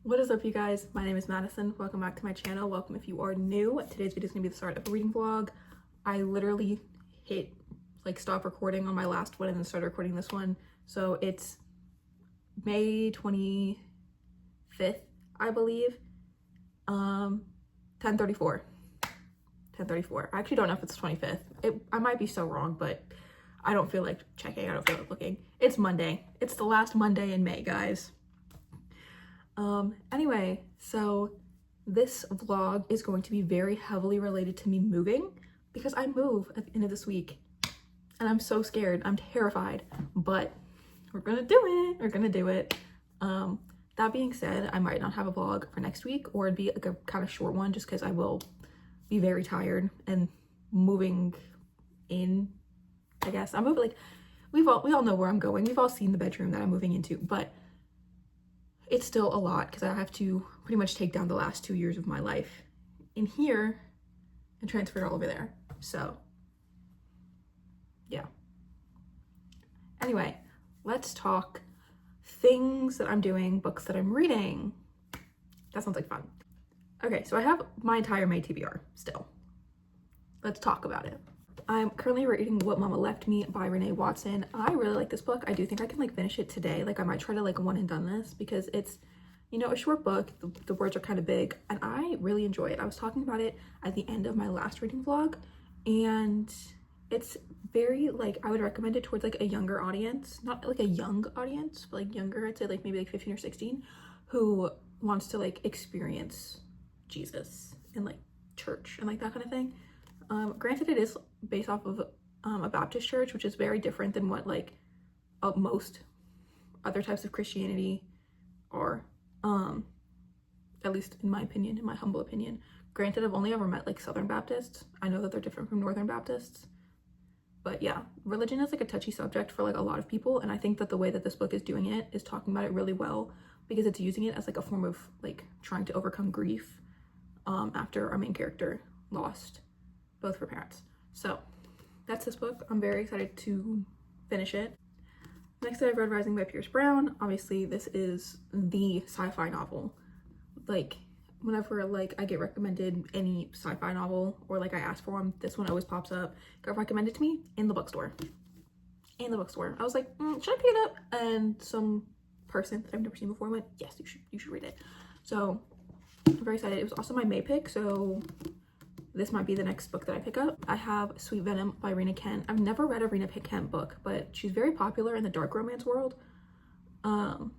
What is up, you guys? My name is Madison. Welcome back to my channel. Welcome if you are new. Today's video is gonna be the start of a reading vlog. I literally hit stop recording on my last one and then started recording this one. So it's May 25th, I believe. 10:34. 10:34. I actually don't know if it's 25th. I might be so wrong, but I don't feel like checking. I don't feel like looking. It's Monday. It's the last Monday in May, guys. Anyway, so this vlog is going to be very heavily related to me moving because I move at the end of this week and I'm so scared. I'm terrified, but we're gonna do it. We're gonna do it. That being said, I might not have a vlog for next week, or it'd be like a kind of short one just because I will be very tired and moving in, I guess. I'm moving, we all know where I'm going. We've all seen the bedroom that I'm moving into, but it's still a lot because I have to pretty much take down the last 2 years of my life in here and transfer it all over there. So yeah. Anyway, let's talk things that I'm doing, books that I'm reading. That sounds like fun. Okay, so I have my entire May TBR still. Let's talk about it. I'm currently reading What Mama Left Me by Renee Watson. I really like this book. I do think I can finish it today. I might try to one and done this because it's, a short book. The words are kind of big and I really enjoy it. I was talking about it at the end of my last reading vlog, and it's very I would recommend it towards a younger audience, not a young audience, but younger. I'd say maybe 15 or 16 who wants to experience Jesus and church and that kind of thing. Granted, it is based off of a Baptist church, which is very different than what most other types of Christianity are, at least in my opinion, in my humble opinion. Granted, I've only ever met Southern Baptists. I know that they're different from Northern Baptists, but yeah, religion is a touchy subject for a lot of people, and I think that the way that this book is doing it is talking about it really well because it's using it as a form of trying to overcome grief after our main character lost both of her parents. So that's this book. I'm very excited to finish it. Next, I've read Rising by Pierce Brown. Obviously, this is the sci-fi novel. Whenever I get recommended any sci-fi novel or I ask for one, this one always pops up. Got recommended to me in the bookstore. I was like, should I pick it up? And some person that I've never seen before went, yes, you should read it. So I'm very excited. It was also my May pick, so this might be the next book that I pick up. I have Sweet Venom by Rena Kent. I've never read a Rena Kent book, but she's very popular in the dark romance world. And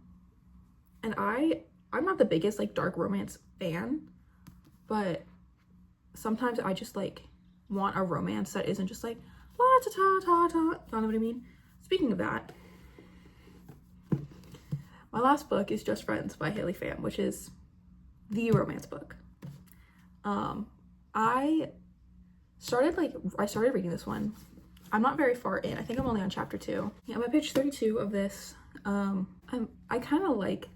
I'm not the biggest dark romance fan, but sometimes I just want a romance that isn't just la ta ta ta ta. Y'all know what I mean? Speaking of that, my last book is Just Friends by Haley Pham, which is the romance book. I started reading this one. I'm not very far in. I think I'm only on chapter 2. Yeah, I'm at page 32 of this. I kind of like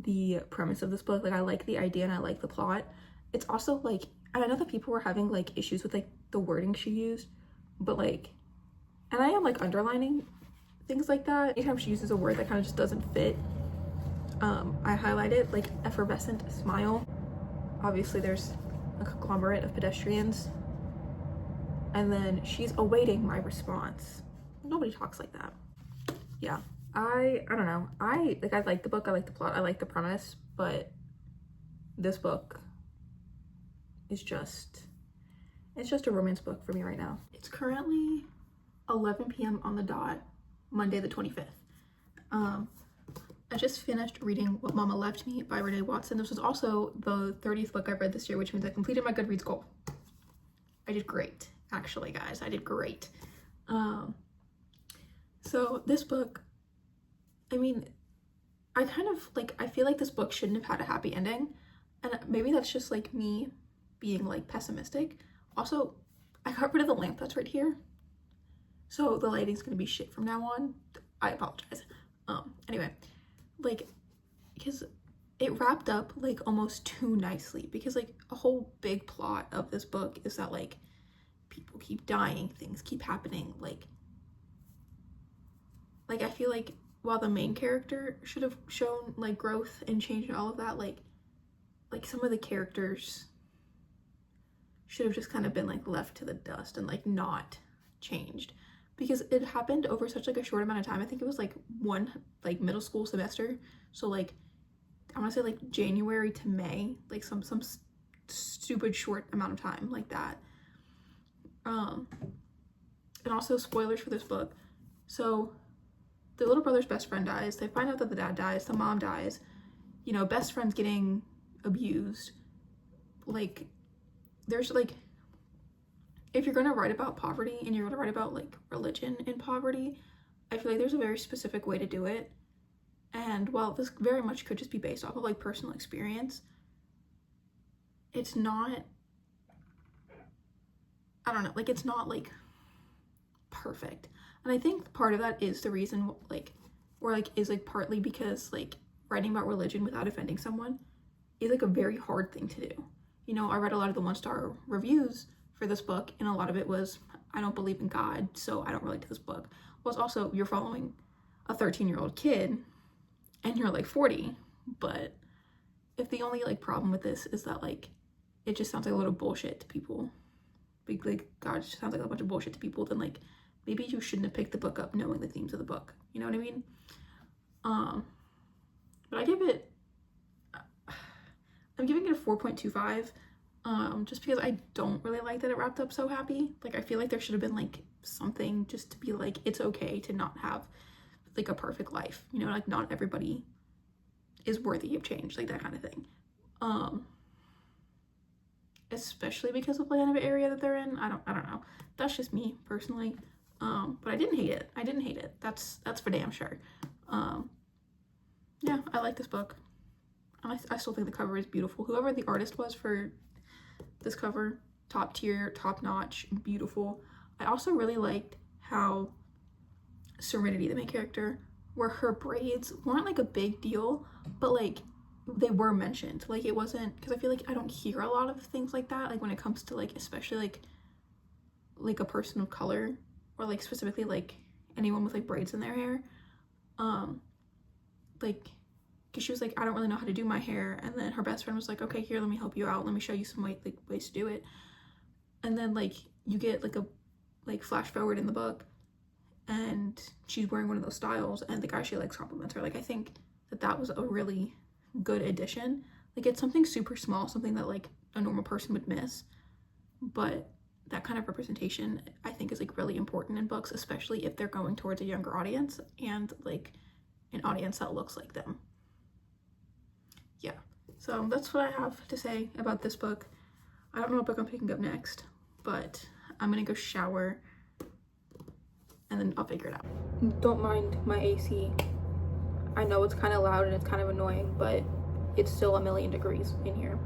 the premise of this book. I like the idea and I like the plot. It's also and I know that people were having issues with the wording she used, but and I am underlining things like that. Anytime she uses a word that kind of just doesn't fit, I highlight it, effervescent smile. Obviously there's a conglomerate of pedestrians, and then she's awaiting my response. Nobody talks like that. Yeah, I don't know. I like the book, I like the plot, I like the premise, but this book is it's just a romance book for me right now. It's currently 11 p.m. on the dot, Monday the 25th. I just finished reading What Mama Left Me by Renee Watson. This was also the 30th book I've read this year, which means I completed my Goodreads goal. I did great, actually, guys. I did great. So this book, I kind of I feel this book shouldn't have had a happy ending, and maybe that's just me being pessimistic. Also, I got rid of the lamp that's right here, so the lighting's gonna be shit from now on. I apologize. Anyway, because it wrapped up almost too nicely, because a whole big plot of this book is that people keep dying, things keep happening. I feel while the main character should have shown growth and change and all of that, like some of the characters should have just kind of been like left to the dust and like not changed, because it happened over such like a short amount of time. I think it was like one like middle school semester, so like I want to say like January to May, like some stupid short amount of time like that. And also spoilers for this book. So the little brother's best friend dies. They find out that the dad dies, the mom dies, you know, best friend's getting abused. Like, there's like, if you're gonna write about poverty and you're gonna write about like religion in poverty, I feel like there's a very specific way to do it. And while this very much could just be based off of like personal experience, it's not, I don't know, like it's not like perfect. And I think part of that is the reason like, or like is like partly because like writing about religion without offending someone is like a very hard thing to do. You know, I read a lot of the 1-star reviews for this book, and a lot of it was, I don't believe in God, so I don't relate to this book. Well, it's also, you're following a 13-year-old kid and you're like 40, but if the only like problem with this is that like it just sounds like a little bullshit to people, like God just sounds like a bunch of bullshit to people, then like maybe you shouldn't have picked the book up knowing the themes of the book, you know what I mean? But I'm giving it a 4.25, just because I don't really like that it wrapped up so happy. Like, I feel like there should have been like something just to be like, it's okay to not have like a perfect life, you know, like not everybody is worthy of change, like that kind of thing. Especially because of the kind of area that they're in. I don't know. That's just me personally. But I didn't hate it. That's for damn sure. Yeah, I like this book. And I still think the cover is beautiful. Whoever the artist was for this cover, top tier, top notch, beautiful. I also really liked how Serenity, the main character, where her braids weren't like a big deal, but like they were mentioned. Like it wasn't, because I feel like I don't hear a lot of things like that, like when it comes to like, especially like a person of color, or like specifically like anyone with like braids in their hair. Like, because she was like, I don't really know how to do my hair, and then her best friend was like, okay, here, let me help you out, let me show you some ways to do it. And then like you get like a flash forward in the book, and she's wearing one of those styles, and the guy she likes compliments her. Like, I think that was a really good addition. Like, it's something super small, something that like a normal person would miss, but that kind of representation I think is like really important in books, especially if they're going towards a younger audience and like an audience that looks like them. Yeah, so that's what I have to say about this book. I don't know what book I'm picking up next, but I'm gonna go shower and then I'll figure it out. Don't mind my AC. I know it's kind of loud and it's kind of annoying, but it's still a million degrees in here.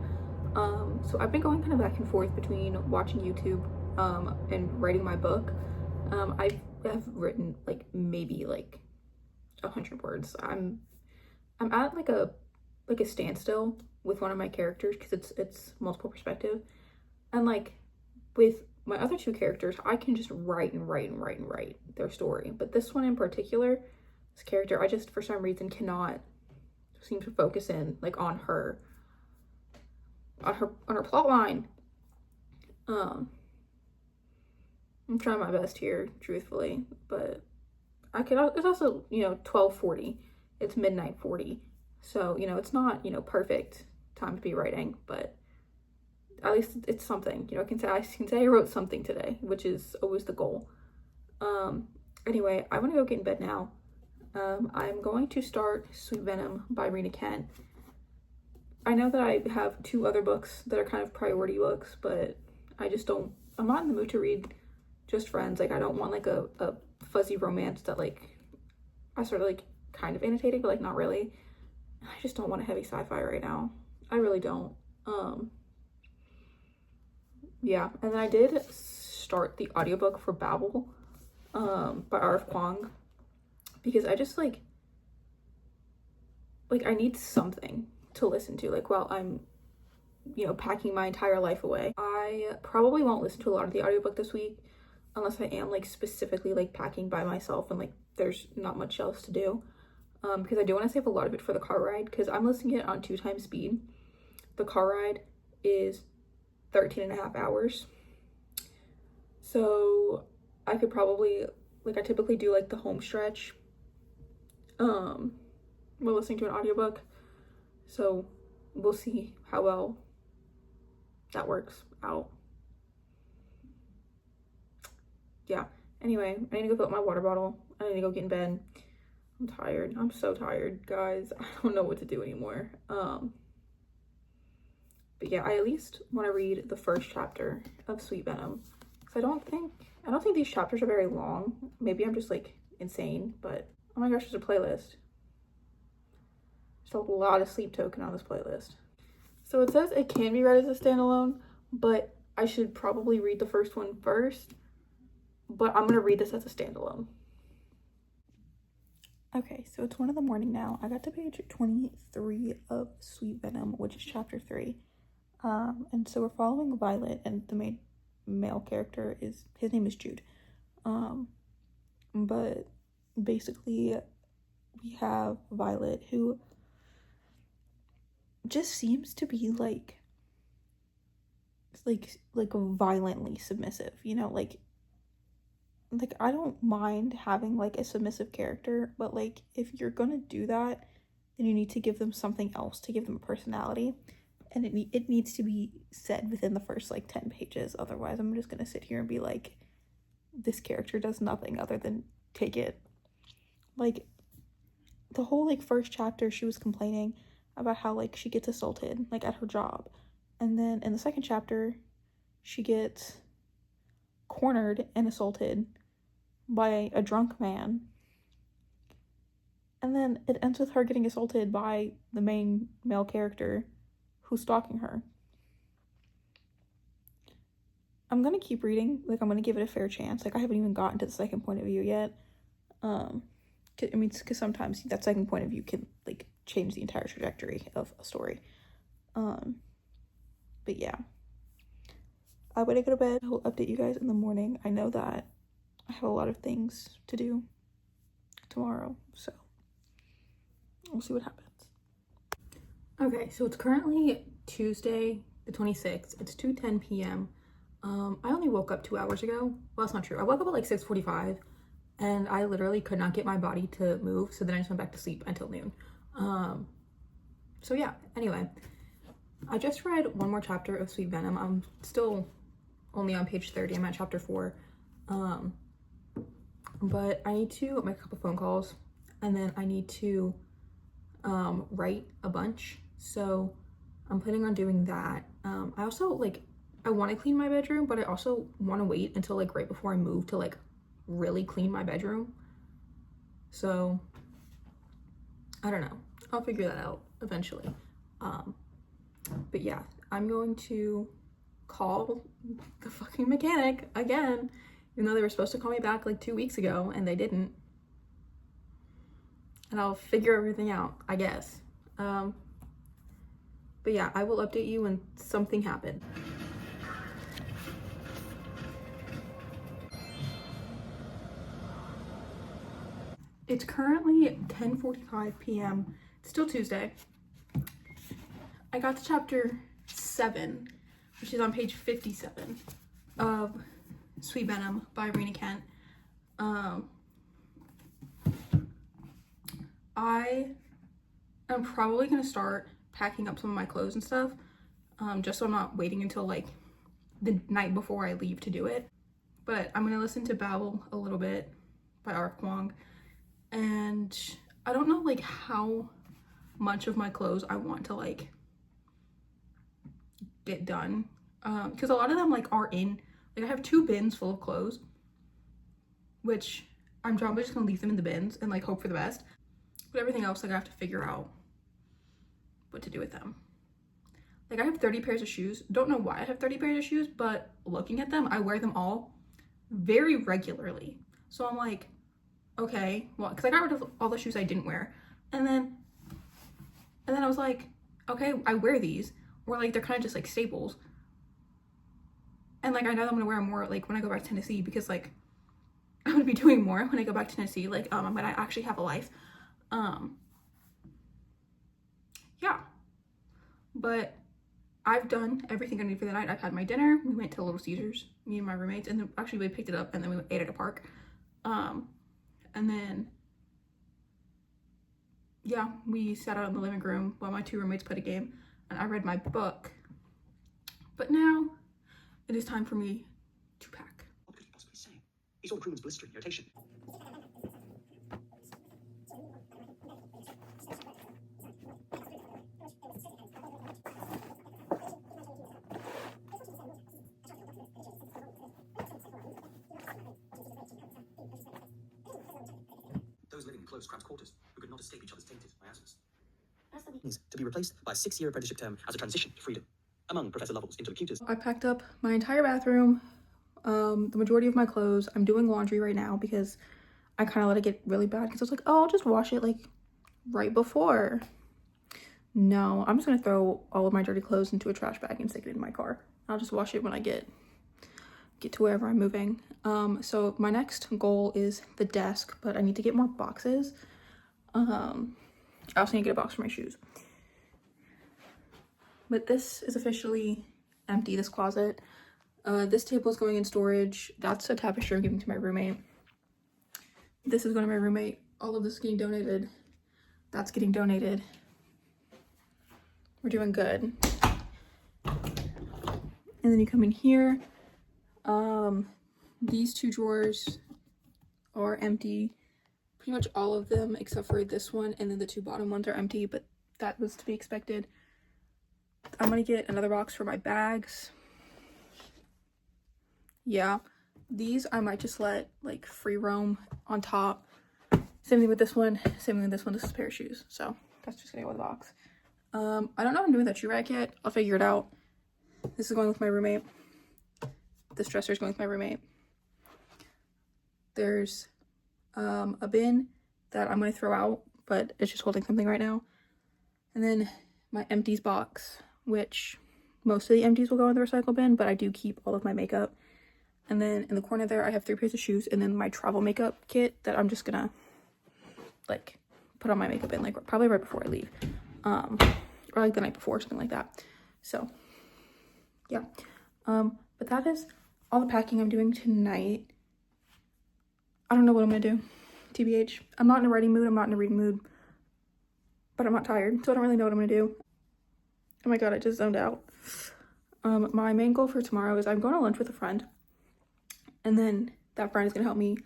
So I've been going kind of back and forth between watching YouTube and writing my book. I have written like maybe like 100 words. I'm at like a standstill with one of my characters because it's multiple perspective, and like with my other two characters I can just write their story, but this one in particular, this character, I just for some reason cannot seem to focus in like on her plot line. I'm trying my best here, truthfully, but it's also, you know, 12:40, it's midnight 40, so, you know, it's not, you know, perfect time to be writing, but at least it's something, you know. I can say I wrote something today, which is always the goal. Anyway, I want to go get in bed now. I'm going to start Sweet Venom by Rena Kent. I know that I have 2 other books that are kind of priority books, but I'm not in the mood to read just friends. Like, I don't want like a fuzzy romance that like I started like kind of annotating, but like not really. I just don't want a heavy sci-fi right now. I really don't. Yeah, and then I did start the audiobook for Babel by R.F. Kuang, because I just like I need something to listen to like while I'm, you know, packing my entire life away. I probably won't listen to a lot of the audiobook this week unless I am like specifically like packing by myself and like there's not much else to do, because I do want to save a lot of it for the car ride, because I'm listening to it on 2 times speed. the car ride is 13 and a half hours. So I could probably, like, I typically do like the home stretch while listening to an audiobook. So we'll see how well that works out. Yeah. Anyway, I need to go fill up my water bottle. I need to go get in bed. I'm tired. I'm so tired, guys. I don't know what to do anymore. But yeah, I at least want to read the first chapter of Sweet Venom. Because I don't think these chapters are very long. Maybe I'm just like insane, but oh my gosh, there's a playlist. There's a lot of Sleep Token on this playlist. So it says it can be read as a standalone, but I should probably read the first one first. But I'm gonna read this as a standalone. Okay, so it's 1 a.m. now. I got to page 23 of Sweet Venom, which is chapter 3. And so we're following Violet, and the main male character his name is Jude. But basically we have Violet, who just seems to be like violently submissive, you know, like I don't mind having like a submissive character, but like if you're gonna do that, then you need to give them something else to give them a personality, and it needs to be said within the first like 10 pages. Otherwise I'm just gonna sit here and be like, this character does nothing other than take it. Like the whole like first chapter, she was complaining about how like she gets assaulted like at her job, and then in the second chapter she gets cornered and assaulted by a drunk man, and then it ends with her getting assaulted by the main male character who's stalking her. I'm gonna keep reading, like I'm gonna give it a fair chance. Like I haven't even gotten to the second point of view yet. Because sometimes that second point of view can like change the entire trajectory of a story. But yeah, when I go to bed, I will update you guys in the morning. I know that I have a lot of things to do tomorrow, so we'll see what happens. Okay, so it's currently Tuesday the 26th. It's 2:10 p.m. I only woke up 2 hours ago. Well, that's not true. I woke up at like 6:45, and I literally could not get my body to move, so then I just went back to sleep until noon. So yeah, anyway, I just read one more chapter of Sweet Venom. I'm still only on page 30. I'm at chapter 4. But I need to make a couple phone calls, and then I need to write a bunch. So I'm planning on doing that. I also like, I want to clean my bedroom, but I also want to wait until like right before I move to like really clean my bedroom. So I don't know. I'll figure that out eventually. But yeah, I'm going to call the fucking mechanic again, even though they were supposed to call me back like 2 weeks ago and they didn't. And I'll figure everything out, I guess. But yeah, I will update you when something happened. It's currently 10:45 p.m. It's still Tuesday. I got to chapter 7, which is on page 57 of Sweet Venom by Rena Kent. I am probably gonna start packing up some of my clothes and stuff, just so I'm not waiting until like the night before I leave to do it. But I'm gonna listen to Babel a little bit by R. Kwong, and I don't know like how much of my clothes I want to like get done, because a lot of them like are in, like I have 2 bins full of clothes, which I'm probably just gonna leave them in the bins and like hope for the best. But everything else, like I have to figure out what to do with them. Like I have 30 pairs of shoes. Don't know why I have 30 pairs of shoes, but looking at them, I wear them all very regularly. So I'm like, okay, well, because I got rid of all the shoes I didn't wear. And then I was like, okay, I wear these, or like they're kind of just like staples. And like I know I'm gonna wear them more like when I go back to Tennessee, because like I'm gonna be doing more when I go back to Tennessee. Like I'm gonna actually have a life. Yeah. But I've done everything I need for the night. I've had my dinner. We went to Little Caesars, me and my roommates, and then actually we picked it up and then we ate at a park. And then, yeah, we sat out in the living room while my 2 roommates played a game and I read my book. But now it is time for me to pack. What could he possibly say? He saw the crewman's blistering irritation. Those living in close, cramped quarters who could not escape each other's tainted miasmas. To be replaced by a 6-year apprenticeship term as a transition to freedom. Among Professor Lovell's interlocutors. I packed up my entire bathroom, the majority of my clothes. I'm doing laundry right now because I kind of let it get really bad because I was like, oh, I'll just wash it like right before. No, I'm just gonna throw all of my dirty clothes into a trash bag and stick it in my car. I'll just wash it when I get to wherever I'm moving. So my next goal is the desk, but I need to get more boxes. I also need to get a box for my shoes. But this is officially empty, this closet. This table is going in storage. That's a tapestry I'm giving to my roommate. This is going to my roommate. All of this is getting donated. That's getting donated. We're doing good. And then you come in here. These 2 drawers are empty. Pretty much all of them except for this one, and then the 2 bottom ones are empty, but that was to be expected. I'm gonna get another box for my bags. Yeah, these I might just let like free roam on top. Same thing with this one, same thing with this one. This is a pair of shoes, so that's just gonna go in the box. I don't know what I'm doing with that shoe rack yet. I'll figure it out. This is going with my roommate. This dresser is going with my roommate. There's a bin that I'm gonna throw out, but it's just holding something right now. And then my empties box, which most of the empties will go in the recycle bin, but I do keep all of my makeup. And then in the corner there, I have 3 pairs of shoes and then my travel makeup kit that I'm just gonna like put on my makeup in, like probably right before I leave, or like the night before, something like that. So yeah, but that is all the packing I'm doing tonight. I don't know what I'm gonna do, TBH. I'm not in a writing mood, I'm not in a reading mood, but I'm not tired, so I don't really know what I'm gonna do. Oh my god, I just zoned out. My main goal for tomorrow is I'm going to lunch with a friend, and then that friend is gonna help me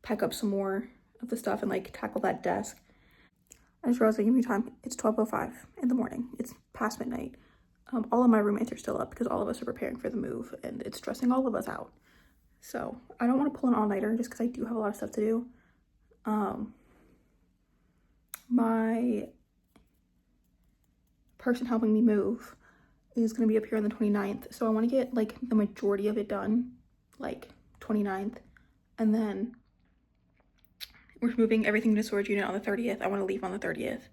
pack up some more of the stuff and like tackle that desk. I just realized, give me time. It's 12:05 in the morning. It's past midnight. All of my roommates are still up because all of us are preparing for the move, and it's stressing all of us out. So I don't want to pull an all-nighter just because I do have a lot of stuff to do. My person helping me move is going to be up here on the 29th. So I want to get like the majority of it done, like 29th. And then we're moving everything to storage unit on the 30th. I want to leave on the 30th.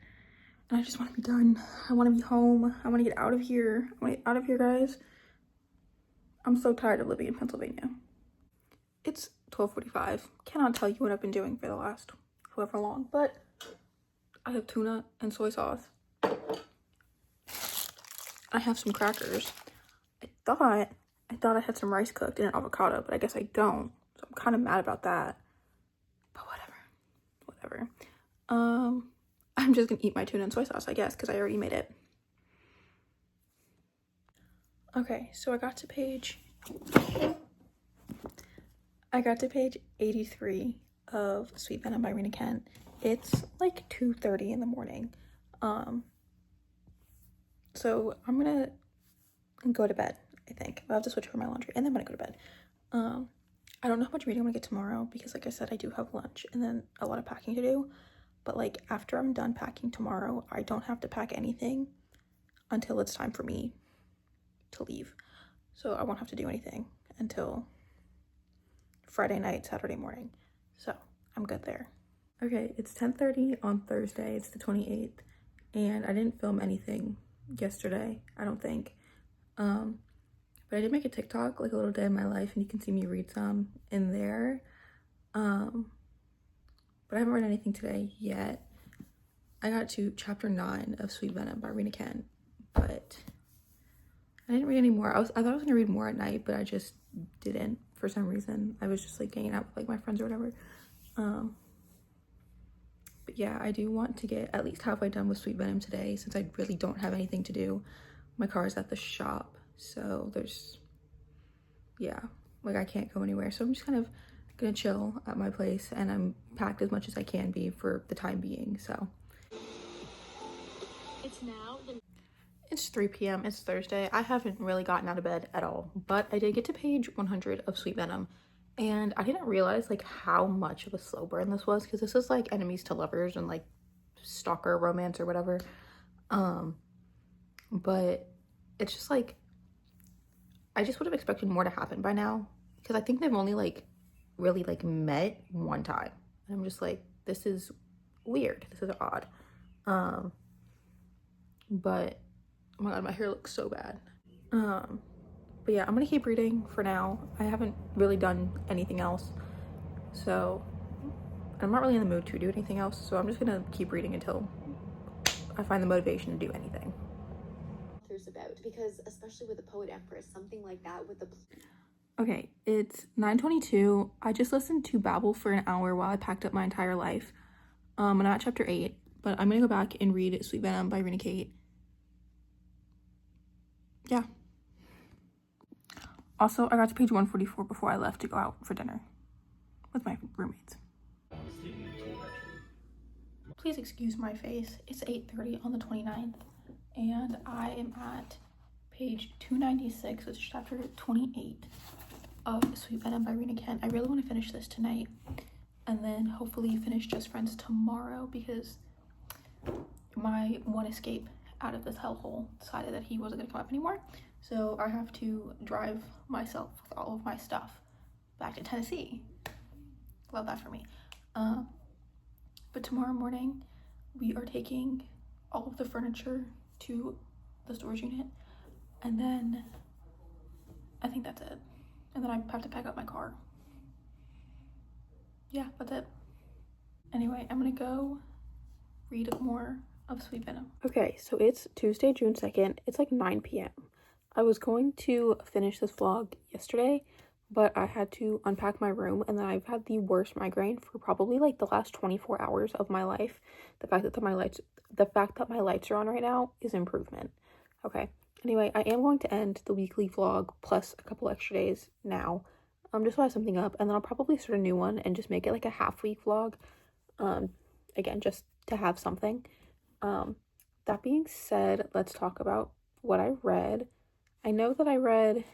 And I just want to be done. I want to be home. I want to get out of here. I want to get out of here, guys. I'm so tired of living in Pennsylvania. It's 12:45. Cannot tell you what I've been doing for the last however long, but I have tuna and soy sauce. I have some crackers. I thought I had some rice cooked and an avocado, but I guess I don't. So I'm kind of mad about that. But whatever. I'm just gonna eat my tuna and soy sauce, I guess, because I already made it. Okay, so I got to page 83 of Sweet Venom by Rena Kent. It's like 2:30 in the morning. So I'm gonna go to bed, I think. I'll have to switch for my laundry and then I'm gonna go to bed. I don't know how much reading I'm gonna get tomorrow because like I said, I do have lunch and then a lot of packing to do. But like after I'm done packing tomorrow, I don't have to pack anything until it's time for me to leave. So I won't have to do anything until Friday night, Saturday morning. So I'm good there. Okay, it's 10:30 on Thursday. It's the 28th. And I didn't film anything yesterday, I don't think. But I did make a TikTok, like a little day in my life, and you can see me read some in there. But I haven't read anything today yet. I got to chapter 9 of Sweet Venom by Rena Kent, but I didn't read any more. I thought I was gonna read more at night, but I just didn't for some reason. I was just like hanging out with like my friends or whatever. But yeah, I do want to get at least halfway done with Sweet Venom today since I really don't have anything to do. My car is at the shop, so yeah, like I can't go anywhere. So I'm just kind of gonna chill at my place, and I'm packed as much as I can be for the time being, so. It's 3 p.m. It's Thursday. I haven't really gotten out of bed at all, but I did get to page 100 of Sweet Venom, and I didn't realize like how much of a slow burn this was, because this is like enemies to lovers and like stalker romance or whatever. But it's just like, I just would have expected more to happen by now, because I think they've only like really like met one time, and I'm just like, this is weird, this is odd. But oh my god, my hair looks so bad. But yeah, I'm gonna keep reading for now. I haven't really done anything else, so I'm not really in the mood to do anything else, so I'm just gonna keep reading until I find the motivation to do anything. About, because especially with the Poet Empress, something like that with the... Okay, it's 9:22. I just listened to Babel for an hour while I packed up my entire life. I'm at chapter 8, but I'm gonna go back and read Sweet Venom by Rena Kate. Yeah. Also, I got to page 144 before I left to go out for dinner with my roommates. Please excuse my face. It's 8:30 on the 29th, and I am at page 296, which is chapter 28 of Sweet Venom by Rena Kent. I really want to finish this tonight, and then hopefully finish Just Friends tomorrow, because my one escape out of this hellhole decided that he wasn't going to come up anymore. So I have to drive myself with all of my stuff back to Tennessee. Love that for me. But tomorrow morning, we are taking all of the furniture to the storage unit, and then I think that's it. And then I have to pack up my car. Yeah, that's it. Anyway, I'm gonna go read more of Sweet Venom. Okay, so it's Tuesday, June 2nd. It's like 9 p.m. I was going to finish this vlog yesterday, but I had to unpack my room, and then I've had the worst migraine for probably like the last 24 hours of my life. The fact that my lights are on right now is improvement. Okay. Anyway, I am going to end the weekly vlog plus a couple extra days now. Just so I have something up, and then I'll probably start a new one and just make it like a half-week vlog. Again, just to have something. That being said, let's talk about what I read. I know that I read,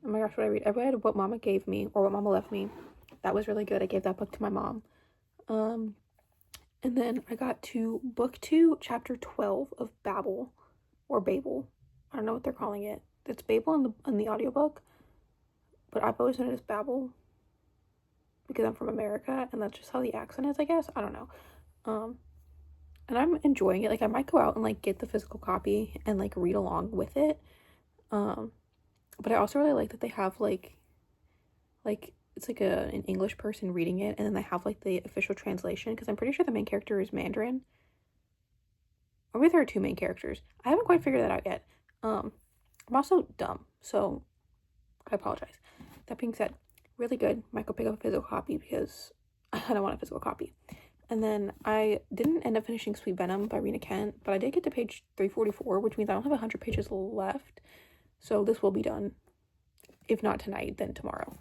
oh my gosh, what I read? I read What Mama Gave Me, or What Mama Left Me. That was really good. I gave that book to my mom. And then I got to book 2, chapter 12 of Babel, or Babel. I don't know what they're calling it. It's Babel in the audiobook, but I've always known it as Babel because I'm from America, and that's just how the accent is, I guess. I don't know. And I'm enjoying it. Like, I might go out and like get the physical copy and like read along with it. But I also really like that they have like it's like an English person reading it, and then they have like the official translation, because I'm pretty sure the main character is Mandarin. Or maybe there are 2 main characters. I haven't quite figured that out yet. I'm also dumb, so I apologize. That being said, really good. Might go pick up a physical copy because I don't want a physical copy. And then I didn't end up finishing Sweet Venom by Rena Kent, but I did get to page 344, which means I don't have 100 pages left. So this will be done. If not tonight, then tomorrow.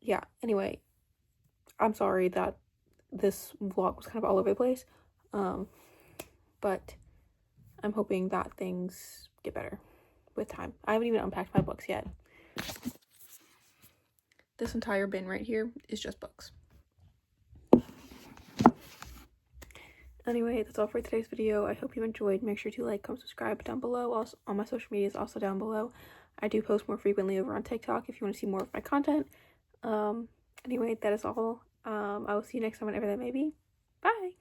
Yeah, anyway, I'm sorry that this vlog was kind of all over the place. But I'm hoping that things get better with time. I haven't even unpacked my books yet. This entire bin right here is just books. Anyway, that's all for today's video. I hope you enjoyed. Make sure to like, comment, subscribe down below. Also, all my social media is also down below. I do post more frequently over on TikTok if you want to see more of my content. Anyway, that is all. I will see you next time, whenever that may be. Bye!